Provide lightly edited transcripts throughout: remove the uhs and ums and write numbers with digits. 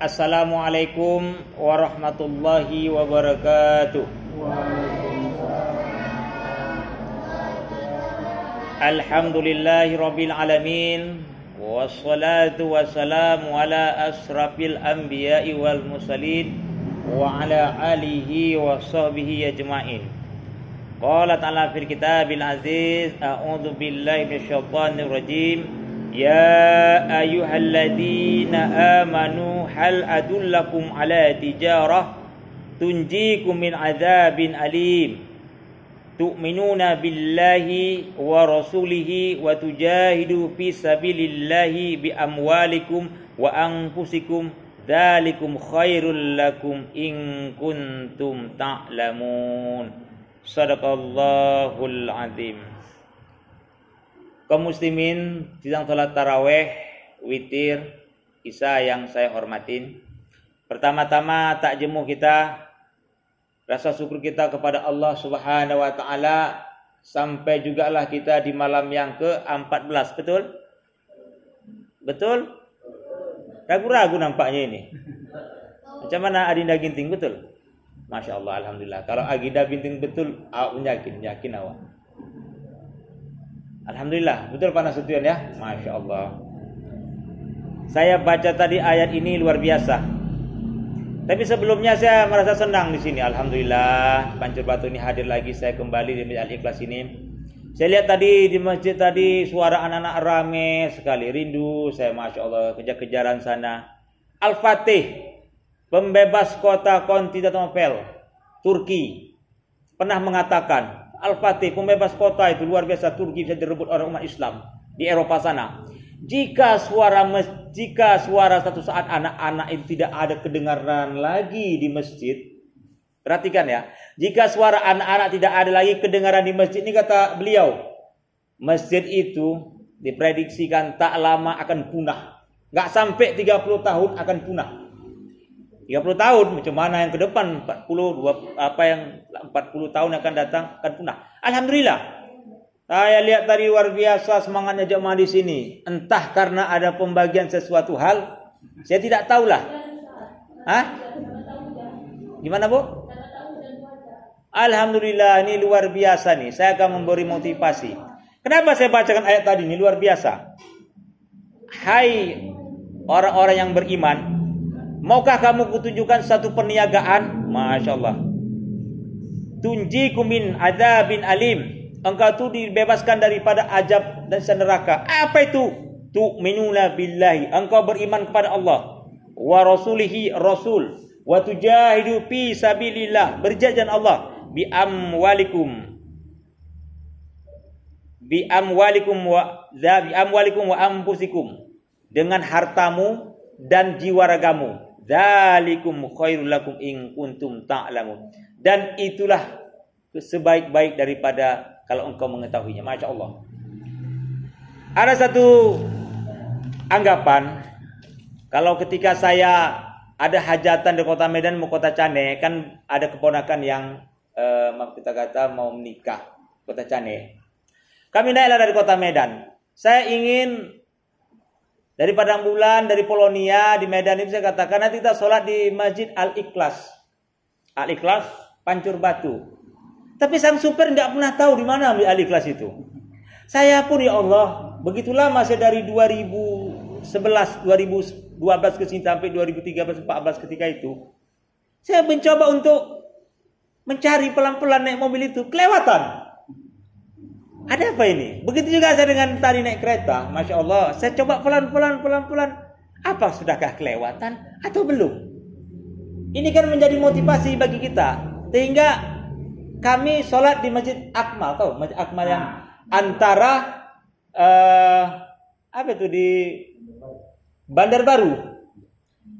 Assalamualaikum warahmatullahi wabarakatuh. Alhamdulillahi rabbil alamin. Wassalatu wassalamu ala asrafil anbiya'i wal mursalin wa ala alihi wa sahbihi ajma'in. Qala ta'ala fil kitabil aziz, a'udzu billahi minasyaitonir rajim. Ya ayyuhalladzina amanu hal adullakum ala tijarah tunjikum min adzabin alim. Tu'minuna billahi wa rasulihi wa tujahidu fi sabilillahi bi amwalikum wa anfusikum dzalikum khairul lakum in kuntum ta'lamun. Shadaqallahul azim. Kaum muslimin sidang salat tarawih, witir, isya yang saya hormatin. Pertama-tama tak jemu kita, rasa syukur kita kepada Allah Subhanahu wa taala sampai jugalah kita di malam yang ke-14, betul? Betul? Ragu-ragu nampaknya ini. Macam mana Adinda Ginting, betul? Masya Allah, alhamdulillah. Kalau Adinda Ginting betul, awak yakin awak. Alhamdulillah, betul Pak Nasution ya? Masya Allah. Saya baca tadi ayat ini luar biasa. Tapi sebelumnya saya merasa senang di sini. Alhamdulillah, Pancur Batu ini hadir lagi. Saya kembali di Masjid Al-Ikhlas ini. Saya lihat tadi di masjid tadi suara anak-anak rame sekali. Rindu saya, Masya Allah, kejar-kejaran sana. Al-Fatih, pembebas kota Konstantinopel, Turki, pernah mengatakan, Al-Fatih, pembebas kota itu luar biasa, Turki bisa direbut oleh umat Islam di Eropa sana. Jika suara satu saat anak-anak itu tidak ada kedengaran lagi di masjid, perhatikan ya, jika suara anak-anak tidak ada lagi kedengaran di masjid, ini kata beliau, masjid itu diprediksikan tak lama akan punah. Gak sampai 30 tahun akan punah. 30 tahun, macam mana yang ke depan 40 tahun akan datang akan punah. Alhamdulillah. Saya lihat tadi luar biasa semangatnya jemaah di sini. Entah karena ada pembagian sesuatu hal, saya tidak tahulah. Hah? Gimana, Bu? Alhamdulillah, ini luar biasa nih. Saya akan memberi motivasi. Kenapa saya bacakan ayat tadi ini luar biasa? Hai orang-orang yang beriman, maukah kamu kutunjukkan satu perniagaan? Masya Allah. Tunjikum min adzabin alim. Engkau tu dibebaskan daripada azab dan neraka. Apa itu? Tu'minuna billahi. Engkau beriman kepada Allah. Wa rasulihi, rasul. Wa tujahidu fi sabilillah. Berjihad Allah. Bi amwalikum wa anfusikum. Dengan hartamu dan jiwa ragamu. Dzalikum khairul lakum in kuntum ta'lamun. Dan itulah sebaik-baik daripada kalau engkau mengetahuinya. Masya Allah. Ada satu anggapan, kalau ketika saya ada hajatan di kota Medan mau kota Cane, kan ada keponakan yang kita kata mau menikah kota Cane. Kami naiklah dari kota Medan. Saya ingin dari Padang Bulan, dari Polonia, di Medan ini saya katakan nanti kita sholat di Masjid Al-Ikhlas. Al-Ikhlas, Pancur Batu. Tapi sang supir tidak pernah tahu di mana Al-Ikhlas itu. Saya pun ya Allah, begitu lama saya dari 2011, 2012 ke sini sampai 2013, 14 ketika itu. Saya mencoba untuk mencari pelan-pelan naik mobil itu, kelewatan. Ada apa ini? Begitu juga saya dengan tadi naik kereta, Masya Allah. Saya coba pelan-pelan. Apa sudahkah kelewatan atau belum? Ini kan menjadi motivasi bagi kita. Sehingga kami sholat di Masjid Akmal, tahu Masjid Akmal yang antara di Bandar Baru.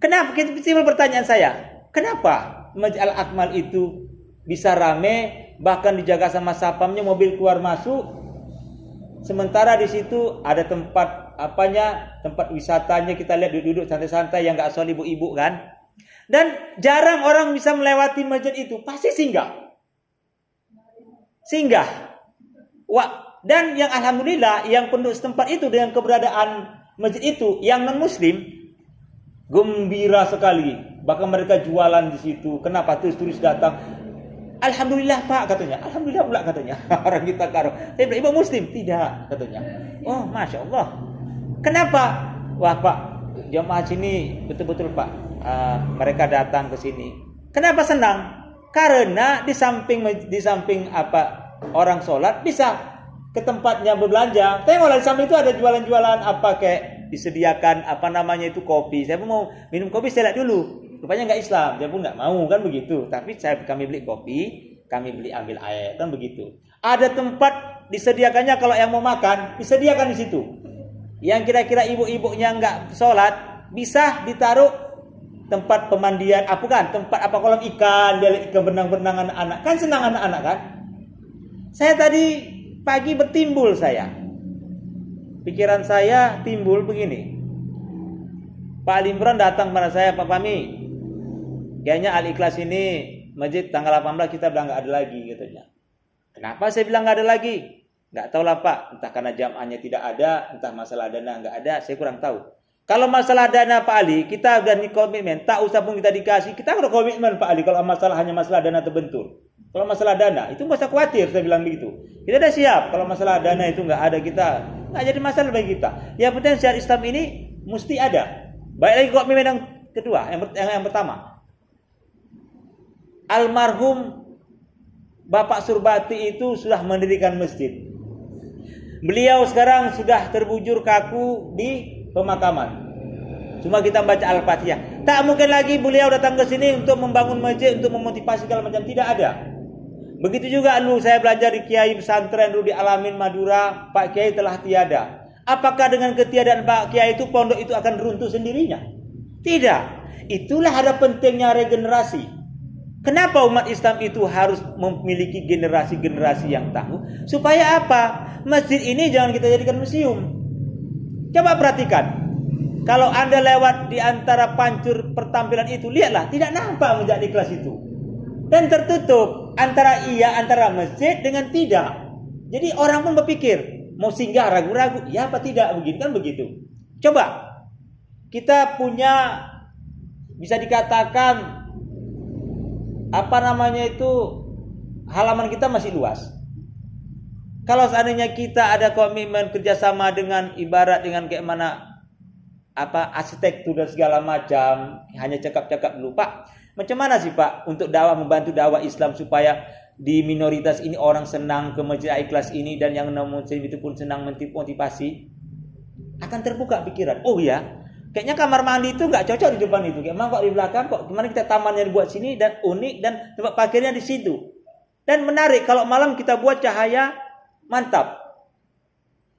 Kenapa? Timbul pertanyaan saya, kenapa Masjid Al Akmal itu bisa rame, bahkan dijaga sama sapamnya, mobil keluar masuk, sementara di situ ada tempat tempat wisatanya, kita lihat duduk santai-santai yang nggak soal ibu-ibu kan, dan jarang orang bisa melewati masjid itu, pasti singgah. Dan yang alhamdulillah yang penduduk setempat itu dengan keberadaan masjid itu yang non muslim Gembira sekali. Bahkan mereka jualan di situ. Kenapa turis datang? Alhamdulillah Pak katanya. Alhamdulillah pula katanya. Orang kita karo. Saya bilang, Ibu Muslim? Tidak katanya. Oh Masya Allah. Kenapa? Wah Pak, jamaah sini betul-betul Pak. Mereka datang ke sini. Kenapa senang? Karena di samping apa orang sholat bisa ke tempatnya berbelanja. Tengoklah di samping itu ada jualan-jualan apa kayak disediakan apa namanya itu kopi. Saya pun mau minum kopi, saya lihat dulu. Rupanya nggak Islam, saya pun nggak mau kan begitu. Tapi kami beli kopi, kami beli ambil air kan begitu. Ada tempat disediakannya kalau yang mau makan disediakan di situ. Yang kira-kira ibu-ibunya nggak sholat bisa ditaruh tempat pemandian, apa kan? Tempat apa kolam ikan, dia ikan benang-benang anak-anak. Kan senang anak-anak kan? Saya tadi pagi bertimbul saya. Pikiran saya timbul begini. Pak Ali Imran datang pada saya, Pak Fahmi. Kayaknya Al-Ikhlas ini masjid tanggal 18 kita bilang nggak ada lagi katanya. Kenapa saya bilang nggak ada lagi? Nggak tahu lah Pak. Entah karena jam'ahnya tidak ada, entah masalah dana nggak ada, saya kurang tahu. Kalau masalah dana Pak Ali, kita udah komitmen, tak usah pun kita dikasih, kita udah komitmen Pak Ali. Kalau masalah hanya masalah dana terbentur, kalau masalah dana itu nggak usah khawatir, saya bilang begitu. Kita udah siap. Kalau masalah dana itu nggak ada, kita nggak jadi masalah bagi kita. Yang penting syariat Islam ini mesti ada. Baik lagi komitmen yang kedua, yang pertama, almarhum Bapak Surbati itu sudah mendirikan masjid. Beliau sekarang sudah terbujur kaku di pemakaman. Cuma kita baca Al-Fatihah. Tak mungkin lagi beliau datang ke sini untuk membangun masjid, untuk memotivasi segala macam. Tidak ada. Begitu juga dulu saya belajar di Kiai pesantren dulu di Alamin Madura. Pak Kiai telah tiada. Apakah dengan ketiadaan Pak Kiai itu pondok itu akan runtuh sendirinya? Tidak. Itulah ada pentingnya regenerasi. Kenapa umat Islam itu harus memiliki generasi-generasi yang tangguh? Supaya apa? Masjid ini jangan kita jadikan museum. Coba perhatikan. Kalau Anda lewat di antara pancur pertampilan itu, lihatlah, tidak nampak menjadi kelas itu. Dan tertutup antara masjid dengan tidak. Jadi orang pun berpikir, mau singgah ragu-ragu, ya apa tidak, begitu kan begitu. Coba kita punya, bisa dikatakan halaman kita masih luas. Kalau seandainya kita ada komitmen kerjasama dengan ibarat dengan kayak mana arsitektur dan segala macam, hanya cakap-cakap dulu Pak, macam mana sih Pak untuk membantu dakwah Islam supaya di minoritas ini orang senang ke Masjid Al-Ikhlas ini dan yang non-muslim itu pun senang motivasi, akan terbuka pikiran. Oh ya, kayaknya kamar mandi itu nggak cocok di depan itu. Emang kok di belakang kok? Gimana kita tamannya dibuat sini dan unik dan tempat parkirnya di situ. Dan menarik kalau malam kita buat cahaya mantap.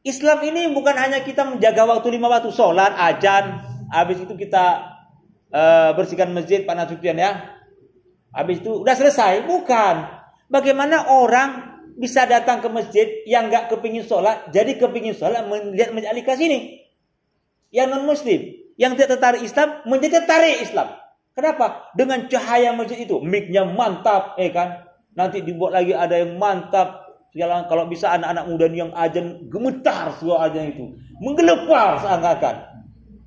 Islam ini bukan hanya kita menjaga waktu 5 waktu sholat, azan, habis itu kita bersihkan masjid Pak Nasution ya. Habis itu udah selesai, bukan. Bagaimana orang bisa datang ke masjid yang nggak kepingin sholat, jadi kepingin sholat melihat Masjid Al-Ikhlas ini. Yang non muslim, yang tidak tertarik Islam menjadi tertarik Islam. Kenapa? Dengan cahaya masjid itu, mic-nya mantap, kan? Nanti dibuat lagi ada yang mantap. Kalau bisa anak-anak muda yang azan gemetar suara azan itu, menggelepar seakan-akan.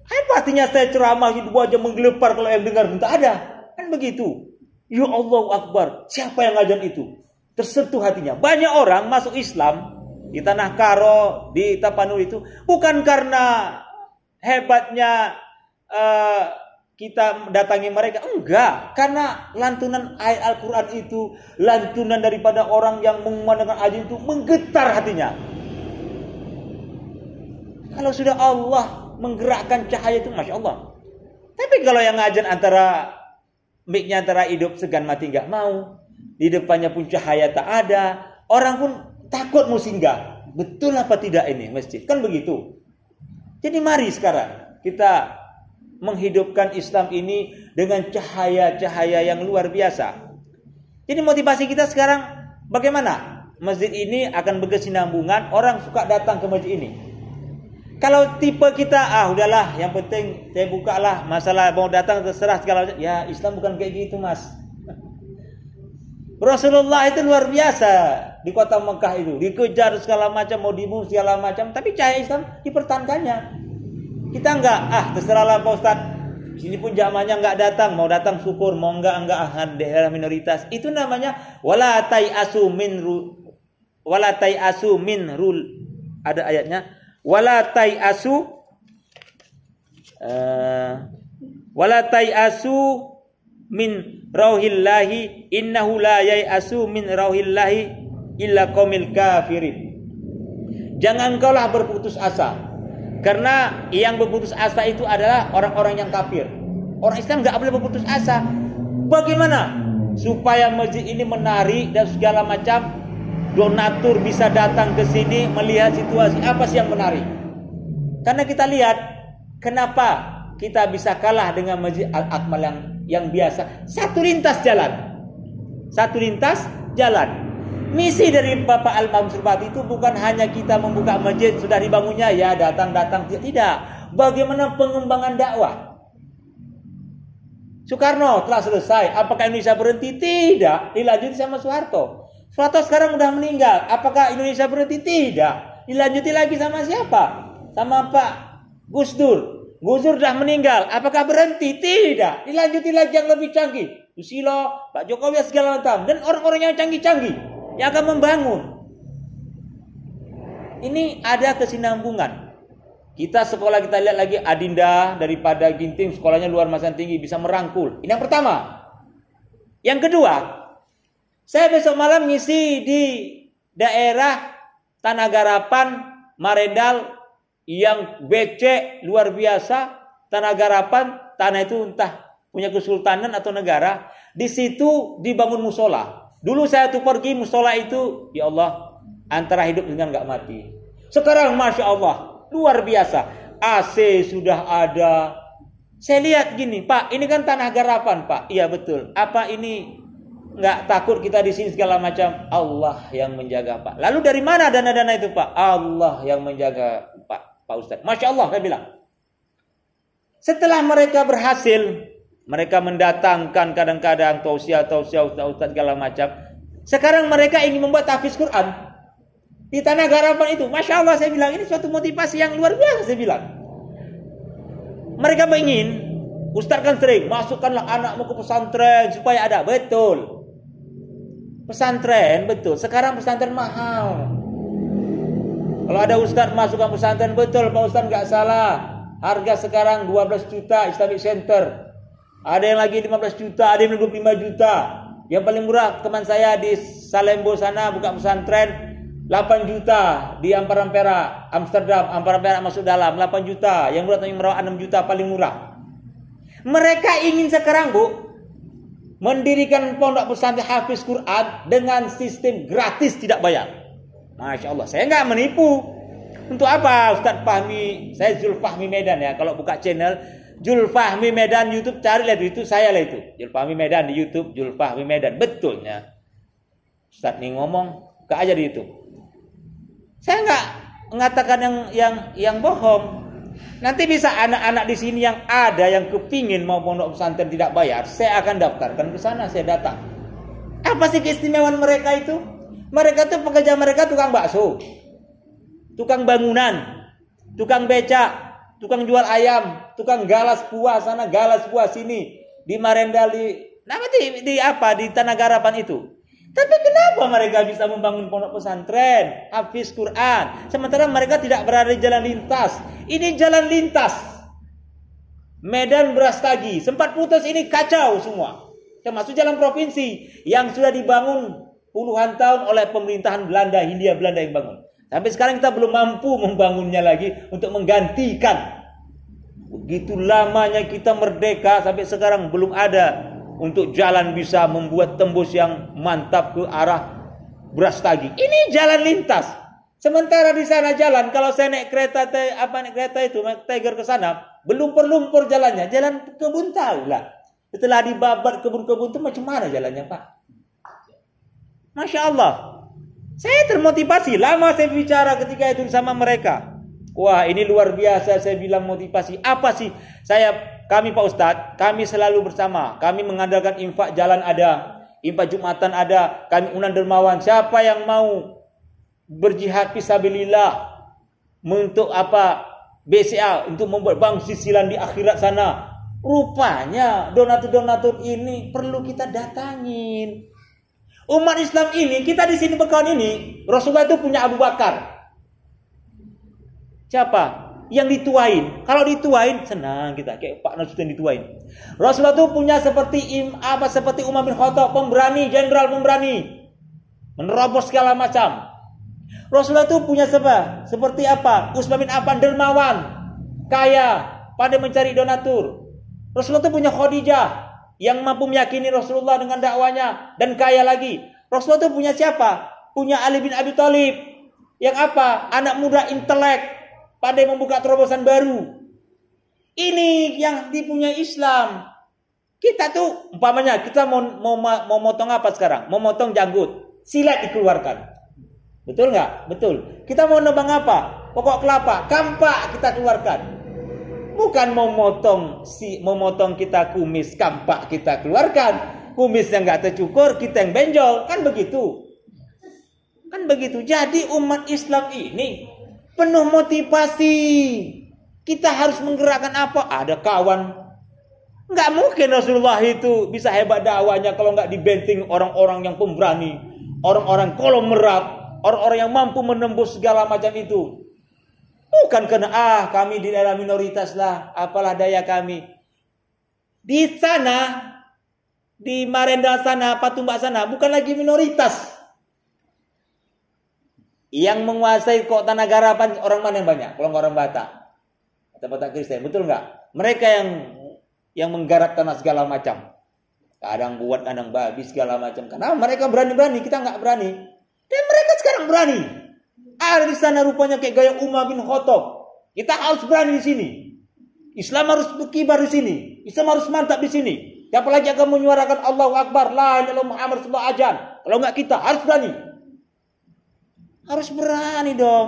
Apa artinya saya ceramah itu 2 jam menggelepar kalau yang dengar tak ada? Kan begitu. Ya Allahu Akbar. Siapa yang azan itu? Tersentuh hatinya. Banyak orang masuk Islam di Tanah Karo, di Tapanuli itu bukan karena hebatnya kita datangi mereka, enggak, karena lantunan ayat Al-Quran itu, lantunan daripada orang yang memandangkan azan itu menggetar hatinya. Kalau sudah Allah menggerakkan cahaya itu, Masya Allah. Tapi kalau yang ngajen antara mic-nya antara hidup segan mati enggak mau, di depannya pun cahaya tak ada, orang pun takut mau singgah. Betul apa tidak ini masjid? Kan begitu. Jadi mari sekarang kita menghidupkan Islam ini dengan cahaya-cahaya yang luar biasa. Jadi motivasi kita sekarang bagaimana? Masjid ini akan berkesinambungan, orang suka datang ke masjid ini. Kalau tipe kita, udahlah, yang penting saya bukalah, masalah mau datang terserah segala macam. Ya, Islam bukan kayak gitu, Mas. Rasulullah itu luar biasa di kota Mekah itu, dikejar segala macam, mau dibunuh segala macam, tapi cahaya Islam dipertahankannya. Kita enggak, terserahlah Pak Ustaz. Sini pun jamaahnya enggak datang, mau datang syukur, mau enggak daerah minoritas. Itu namanya wala tai'asu min rul. Ada ayatnya wala tai'asu min rauhillahi innahu la yai'asu min rauhillahi illa qaumil kafirin. Jangan engkaulah berputus asa, karena yang berputus asa itu adalah orang-orang yang kafir. Orang Islam enggak boleh berputus asa. Bagaimana supaya masjid ini menarik dan segala macam donatur bisa datang ke sini melihat situasi apa sih yang menarik? Karena kita lihat kenapa kita bisa kalah dengan Masjid Al-Akmal yang biasa. Satu lintas jalan. Misi dari Bapak Al-Mansur Bati itu bukan hanya kita membuka masjid sudah dibangunnya ya datang tidak. Bagaimana pengembangan dakwah? Soekarno telah selesai. Apakah Indonesia berhenti? Tidak. Dilanjuti sama Soeharto. Soeharto sekarang sudah meninggal. Apakah Indonesia berhenti? Tidak. Dilanjuti lagi sama siapa? Sama Pak Gus Dur. Gus Dur sudah meninggal. Apakah berhenti? Tidak. Dilanjuti lagi yang lebih canggih. Susilo, Pak Jokowi segala macam. Dan orang-orang yang canggih-canggih yang akan membangun. Ini ada kesinambungan. Kita sekolah kita lihat lagi Adinda daripada Ginting sekolahnya luar masan tinggi bisa merangkul. Ini yang pertama. Yang kedua, saya besok malam ngisi di daerah Tanah Garapan, Marendal yang becek luar biasa. Tanah Garapan, tanah itu entah punya kesultanan atau negara. Di situ dibangun musola. Dulu saya tuh pergi musola itu, ya Allah, antara hidup dengan enggak mati. Sekarang Masya Allah, luar biasa. AC sudah ada. Saya lihat gini, Pak, ini kan Tanah Garapan, Pak. Iya betul. Apa ini enggak takut kita di sini segala macam? Allah yang menjaga, Pak. Lalu dari mana dana-dana itu, Pak? Allah yang menjaga, Pak Ustadz. Masya Allah, saya bilang. Setelah mereka berhasil, mereka mendatangkan kadang-kadang tausiah ustaz segala macam. Sekarang mereka ingin membuat tahfiz Quran di Tanah Garapan itu. Masya Allah, saya bilang ini suatu motivasi yang luar biasa. Saya bilang mereka ingin, ustaz kan sering masukkanlah anakmu ke pesantren supaya ada. Betul, pesantren betul. Sekarang pesantren mahal. Kalau ada ustaz masukkan pesantren, betul Pak Ustaz nggak salah. Harga sekarang 12 juta Islamic Center. Ada yang lagi 15 juta, ada yang 25 juta. Yang paling murah teman saya di Salembo sana buka pesantren 8 juta di Ampera, Amsterdam, Ampera masuk dalam 8 juta. Yang murah yang merawat 6 juta paling murah. Mereka ingin sekarang, Bu, mendirikan pondok pesantren hafiz Quran dengan sistem gratis tidak bayar. Masya Allah, saya enggak menipu. Untuk apa Ustaz Fahmi? Saya Zulfahmi Medan ya. Kalau buka channel Zulfahmi Medan YouTube, carilah itu, saya lah itu. Zulfahmi Medan di YouTube, Zulfahmi Medan. Betulnya. Ustaz nih ngomong, buka aja di YouTube. Saya enggak mengatakan yang bohong. Nanti bisa anak-anak di sini yang ada yang kepingin mau pondok pesantren tidak bayar, saya akan daftarkan ke sana, saya datang. Apa sih keistimewaan mereka itu? Mereka tuh pekerja mereka tukang bakso, tukang bangunan, tukang becak, tukang jual ayam, tukang galas buah sana, galas buah sini, di Marendal di Tanah Garapan itu. Tapi kenapa mereka bisa membangun pondok pesantren, hafiz Quran, sementara mereka tidak berada di jalan lintas? Ini jalan lintas Medan Brastagi, sempat putus, ini kacau semua. Termasuk jalan provinsi yang sudah dibangun puluhan tahun oleh pemerintahan Belanda, Hindia Belanda yang bangun. Sampai sekarang kita belum mampu membangunnya lagi untuk menggantikan. Begitu lamanya kita merdeka sampai sekarang belum ada untuk jalan bisa membuat tembus yang mantap ke arah Brastagi. Ini jalan lintas. Sementara di sana jalan, kalau saya naik kereta itu, naik Tiger ke sana, belum lumpur jalannya, jalan kebun tahu lah. Setelah dibabat kebun-kebun itu macam mana jalannya, Pak? Masya Allah. Saya termotivasi. Lama saya bicara ketika itu sama mereka. Wah, ini luar biasa, saya bilang motivasi. Apa sih? Kami Pak Ustadz, kami selalu bersama. Kami mengandalkan infak jalan ada, infak Jumatan ada, kami undang dermawan. Siapa yang mau berjihad fisabilillah untuk BCA, untuk membuat bank sisilan di akhirat sana. Rupanya donatur-donatur ini perlu kita datangin. Umat Islam ini, kita di sini berkawan ini, Rasulullah itu punya Abu Bakar. Siapa? Yang dituain. Kalau dituain senang kita, kayak Pak Nasruddin dituain. Rasulullah itu punya seperti Umar bin Khattab, pemberani, jenderal pemberani, menerobos segala macam. Rasulullah itu punya siapa? Seperti apa? Utsman bin Affan, dermawan, kaya, pandai mencari donatur. Rasulullah itu punya Khadijah yang mampu meyakini Rasulullah dengan dakwanya dan kaya lagi. Rasulullah itu punya siapa? Punya Ali bin Abi Thalib yang apa? Anak muda intelek, pandai membuka terobosan baru. Ini yang dipunyai Islam. Kita tuh umpamanya kita mau motong apa sekarang? Mau motong janggut, silat dikeluarkan. Betul nggak? Betul. Kita mau nebang apa? Pokok kelapa, kampak kita keluarkan. Bukan mau motong kita kumis, kampak kita keluarkan. Kumis yang nggak tercukur, kita yang benjol. Kan begitu. Kan begitu. Jadi umat Islam ini penuh motivasi. Kita harus menggerakkan apa? Ada kawan. Nggak mungkin Rasulullah itu bisa hebat dakwanya kalau nggak dibenting orang-orang yang pemberani, orang-orang konglomerat, orang-orang yang mampu menembus segala macam itu. Bukan karena kami di daerah minoritas lah, apalah daya kami. Di sana, di Marenda sana, Patumbak sana, bukan lagi minoritas. Yang menguasai kota Tanah Garapan orang mana yang banyak? Kalau orang Batak atau Batak Kristen, betul nggak? Mereka yang menggarap tanah segala macam. Kadang buat kandang babi segala macam. Karena mereka berani-berani, kita nggak berani. Dan mereka sekarang berani. Ada di sana rupanya kayak gaya Umar bin Khattab. Kita harus berani di sini. Islam harus berkibar di sini. Islam harus mantap di sini. Siapa lagi akan menyuarakan Allahu Akbar, la ilaha illallah Muhammad sallallahu alaihi wasallam. Kalau nggak kita harus berani. Harus berani dong.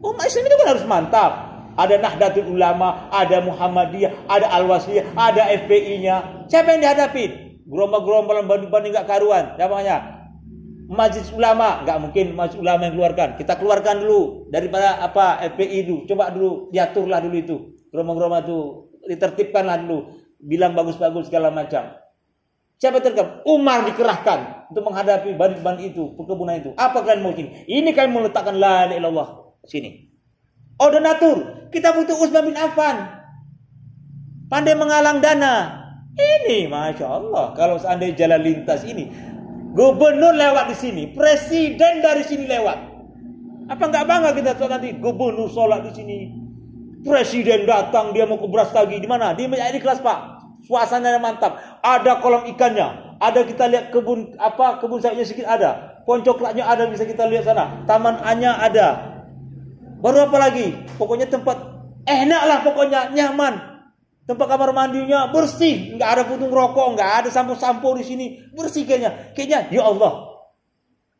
Umat Islam itu kan harus mantap. Ada Nahdlatul Ulama, ada Muhammadiyah, ada Al-Wasliyah, ada FPI-nya. Siapa yang dihadapin? Gerombol-gerombolan banding nggak karuan. Siapanya? Majelis Ulama, nggak mungkin Majelis Ulama yang keluarkan. Kita keluarkan dulu daripada FPI dulu. Coba dulu diaturlah dulu itu. Gerombol-gerombol itu ditertibkanlah dulu. Bilang bagus-bagus segala macam. Siapa terkam? Umar dikerahkan untuk menghadapi bandit-bandit itu, perkebunan itu. Apa kalian mau sini? Ini kalian mau letakkan la ilaha illallah sini. Oh, donatur. Kita butuh Utsman bin Affan. Pandai menggalang dana. Ini Masya Allah. Kalau seandainya jalan lintas ini, gubernur lewat di sini, presiden dari sini lewat. Apa nggak bangga kita nanti gubernur sholat di sini, presiden datang, dia mau ke Brastagi di mana? Di kelas Pak. Suasananya mantap. Ada kolam ikannya. Ada kita lihat kebun sayapnya sedikit ada. Pohon coklatnya ada bisa kita lihat sana. Taman Anya ada. Baru apa lagi? Pokoknya tempat enak lah pokoknya, nyaman. Tempat kamar mandinya bersih, nggak ada puntung rokok, nggak ada sampo-sampo di sini, bersih kayaknya. Kayaknya, ya Allah,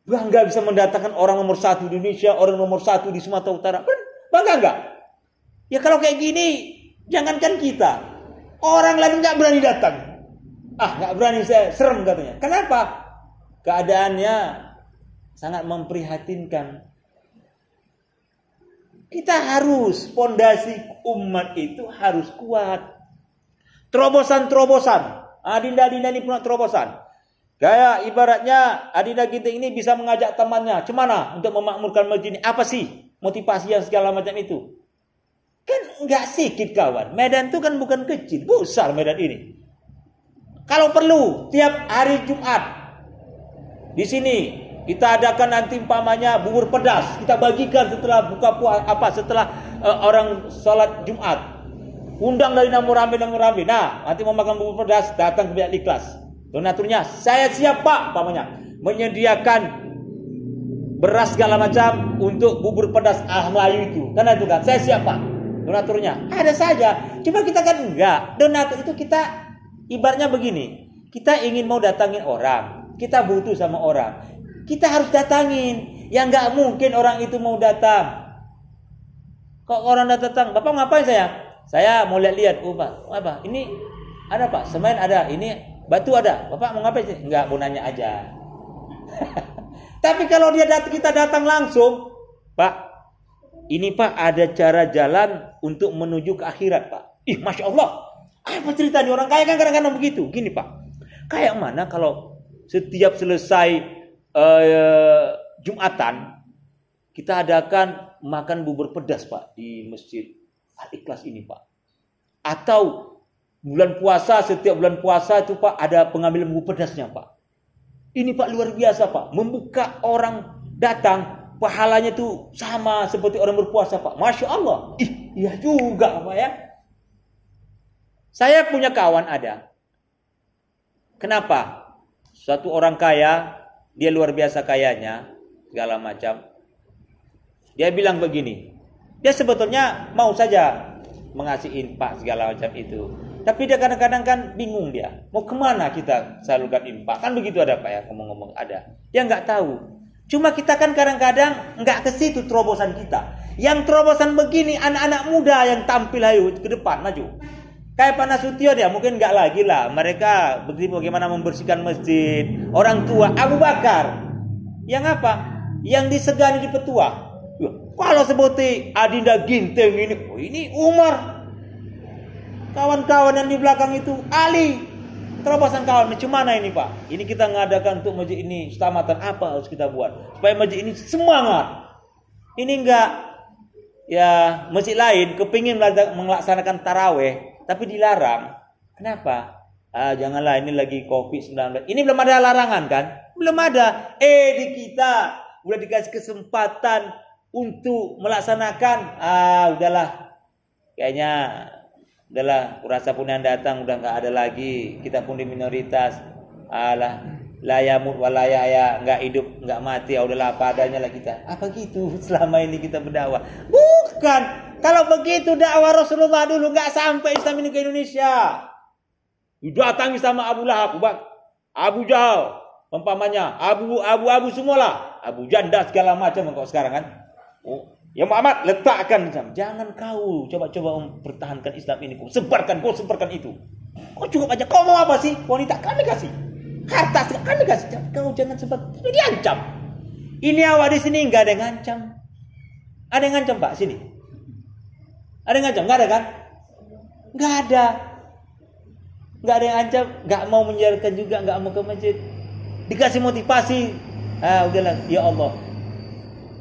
bangga bisa mendatangkan orang nomor 1 di Indonesia, orang nomor 1 di Sumatera Utara. Bangga nggak? Ya kalau kayak gini, jangankan kita, orang lain nggak berani datang. Nggak berani, saya serem katanya. Kenapa? Keadaannya sangat memprihatinkan. Kita harus, fondasi umat itu harus kuat. Terobosan-terobosan. Adinda-adinda ini punya terobosan. Kayak ibaratnya Adinda Ginting ini bisa mengajak temannya. Cemana untuk memakmurkan masjid ini? Apa sih motivasi yang segala macam itu? Kan nggak sedikit kawan. Medan itu kan bukan kecil. Besar Medan ini. Kalau perlu, tiap hari Jumat. Di sini. Kita adakan nanti umpamanya bubur pedas. Kita bagikan setelah buka puasa, setelah orang sholat Jumat. Undang dari Namurambi. Nah, nanti mau makan bubur pedas, datang ke pihak ikhlas. Donaturnya, saya siap Pak, umpamanya menyediakan beras segala macam untuk bubur pedas Melayu itu. Karena itu kan, saya siap Pak. Donaturnya ada saja. Cuma kita kan enggak. Donatur itu kita ibaratnya begini. Kita ingin mau datangin orang. Kita butuh sama orang. Kita harus datangin. Yang nggak mungkin orang itu mau datang. Kok orang datang? Bapak ngapain saya? Saya mau lihat-lihat. Oh Pak, apa? Ini ada Pak, semen ada. Ini batu ada. Bapak mau ngapain sih? Nggak, mau nanya aja. Tapi kalau kita datang langsung, Pak, ini Pak ada cara jalan untuk menuju ke akhirat Pak. Masya Allah. Apa ceritanya orang kaya kan kadang-kadang begitu. Gini Pak, kayak mana kalau setiap selesai Jumatan kita adakan makan bubur pedas Pak di Masjid Al-Ikhlas ini Pak. Atau bulan puasa, setiap bulan puasa itu Pak ada pengambilan bubur pedasnya Pak. Ini Pak luar biasa Pak, membuka orang datang, pahalanya tuh sama seperti orang berpuasa Pak. Masya Allah. Iya juga Pak ya. Saya punya kawan ada. Kenapa? Suatu orang kaya, dia luar biasa kayanya, segala macam. Dia bilang begini, dia sebetulnya mau saja mengasihin Pak segala macam itu. Tapi dia kadang-kadang kan bingung dia. Mau kemana kita salurkan infak? Kan begitu ada Pak ya, ngomong-ngomong ada. Dia nggak tahu. Cuma kita kan kadang-kadang nggak ke situ terobosan kita. Yang terobosan begini anak-anak muda yang tampil ayo ke depan maju. Kayak Pak Nasution ya mungkin nggak lagi lah. Mereka begitu bagaimana membersihkan masjid. Orang tua Abu Bakar. Yang apa? Yang disegani di petua. Kalau seperti Adinda Ginting ini Umar. Kawan-kawan yang di belakang itu Ali. Terobosan kawan macam mana ini Pak? Ini kita ngadakan untuk masjid ini selamatan apa harus kita buat supaya masjid ini semangat. Ini enggak ya masjid lain kepingin melaksanakan taraweh tapi dilarang. Kenapa? Janganlah ini lagi Covid-19. Ini belum ada larangan kan? Belum ada. Di kita udah dikasih kesempatan untuk melaksanakan. Udahlah. Kayaknya udahlah, kurasa pun yang datang udah nggak ada lagi. Kita pun di minoritas. Alah, layamut walayaya, nggak hidup, nggak mati. Udahlah apa adanya lah kita. Apa gitu selama ini kita berdakwah? Bukan. Kalau begitu dakwah Rasulullah dulu nggak sampai Islam ini ke Indonesia. Didatangi sama Abu Lahab, Abu Jahal, umpamanya, Abu semualah, Abu Janda segala macam kok sekarang kan. Ya Muhammad letakkan, jangan kau coba-coba mempertahankan Islam ini, kau sebarkan itu. Kau cukup aja, kau mau apa sih? Wanita kami kasih, harta kami kasih, kau jangan sebar. Itu diancam. Ini awak di sini nggak ada yang ngancam. Ada yang ngancam Pak sini? Ada yang ngancam? Nggak ada kan? Nggak ada. Nggak ada yang ngancam, nggak mau menyiarkan juga, nggak mau ke masjid. Dikasih motivasi, udahlah, ya Allah.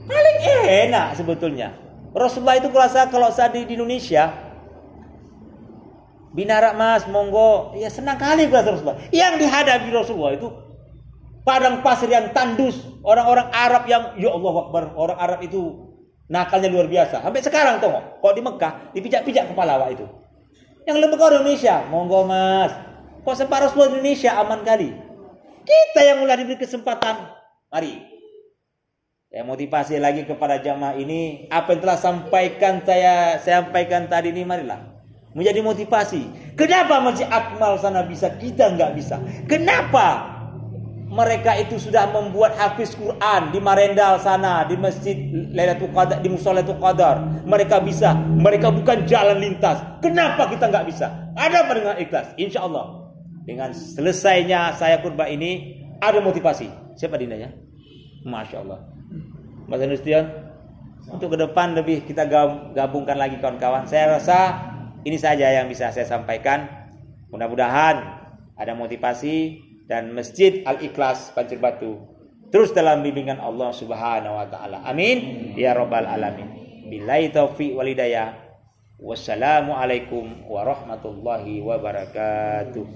Paling enak sebetulnya. Rasulullah itu kalau saat di Indonesia Binarak Mas, monggo, ya senang kali berasa Rasulullah. Yang dihadapi Rasulullah itu padang pasir yang tandus, orang-orang Arab yang ya Allah Akbar, orang Arab itu nakalnya luar biasa. Sampai sekarang tengok, kalau di Mekah dipijak-pijak kepala awak itu. Yang lebih ke Indonesia, monggo Mas. Kok sempat Rasulullah di Indonesia aman kali. Kita yang mulai diberi kesempatan, mari. Saya motivasi lagi kepada jamaah ini, apa yang telah saya sampaikan tadi ini, marilah menjadi motivasi. Kenapa Masjid Akmal sana bisa, kita nggak bisa? Kenapa mereka itu sudah membuat hafiz Quran di Marendal sana, di Masjid Lailatul Qadar, di Mushola Lailatul Qadar, mereka bisa, mereka bukan jalan lintas. Kenapa kita nggak bisa? Ada dengan ikhlas, insya Allah. Dengan selesainya saya khutbah ini ada motivasi. Siapa dindanya? Masya Allah. Mas Nasution, untuk ke depan lebih kita gabungkan lagi kawan-kawan. Saya rasa ini saja yang bisa saya sampaikan. Mudah-mudahan ada motivasi dan Masjid Al-Ikhlas Pancir Batu terus dalam bimbingan Allah Subhanahu wa taala. Amin ya rabbal alamin. Billahi taufiq wal hidayah. Wassalamualaikum warahmatullahi wabarakatuh.